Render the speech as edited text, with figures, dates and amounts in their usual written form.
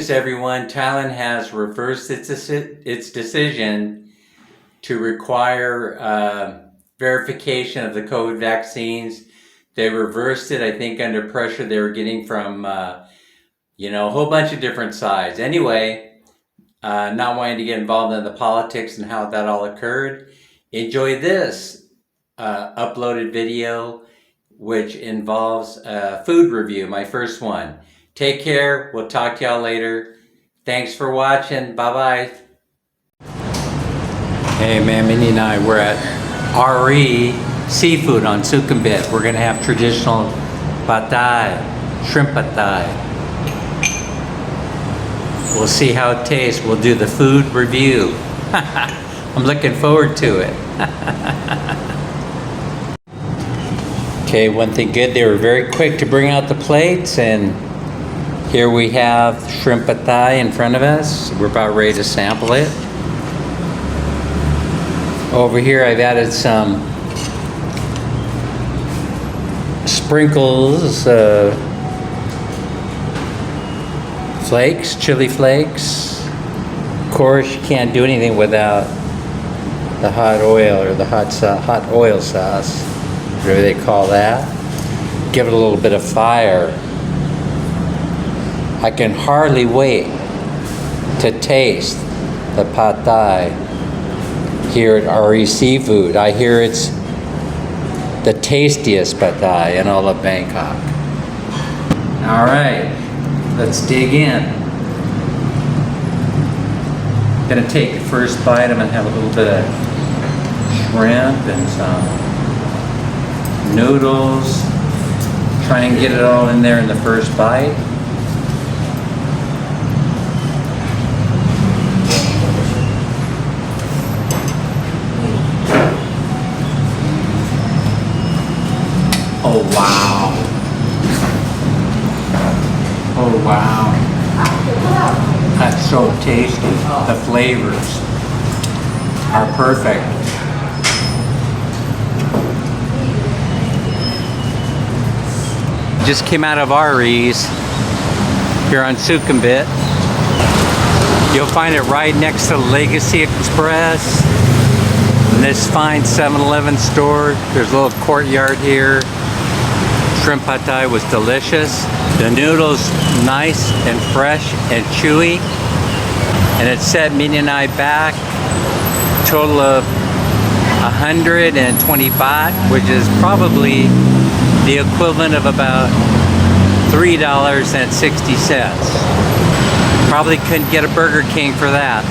news, everyone. Thailand has reversed its decision to require verification of the COVID vaccines. They reversed it, I think, under pressure they were getting from, a whole bunch of different sides. Anyway, not wanting to get involved in the politics and how that all occurred, enjoy this uploaded video, which involves a food review, my first one. Take care. We'll talk to y'all later. Thanks for watching. Bye-bye. Hey, man, Minnie and I, we're at RE Seafood on Sukhumvit. We're going to have traditional pad thai, shrimp pad thai. We'll see how it tastes. We'll do the food review. I'm looking forward to it. Okay, one thing good, they were very quick to bring out the plates, and here we have shrimp pad thai in front of us. We're about ready to sample it. Over here I've added some sprinkles, flakes, chili flakes. Of course, you can't do anything without the hot oil or the hot oil sauce, whatever they call that. Give it a little bit of fire. I can hardly wait to taste the pad thai here at RE Seafood. I hear it's the tastiest pad thai in all of Bangkok. All right, let's dig in. Gonna take the first bite. I'm gonna have a little bit of shrimp and some noodles. Try and get it all in there in the first bite. Oh wow. Oh wow. That's so tasty. The flavors are perfect. Just came out of RE's here on Sukhumvit. You'll find it right next to Legacy Express. In this fine 7-Eleven store. There's a little courtyard here. Shrimp pad thai was delicious. The noodles nice and fresh and chewy. And it set Minnie and I back a total of 120 baht, which is probably the equivalent of about $3.60. Probably couldn't get a Burger King for that.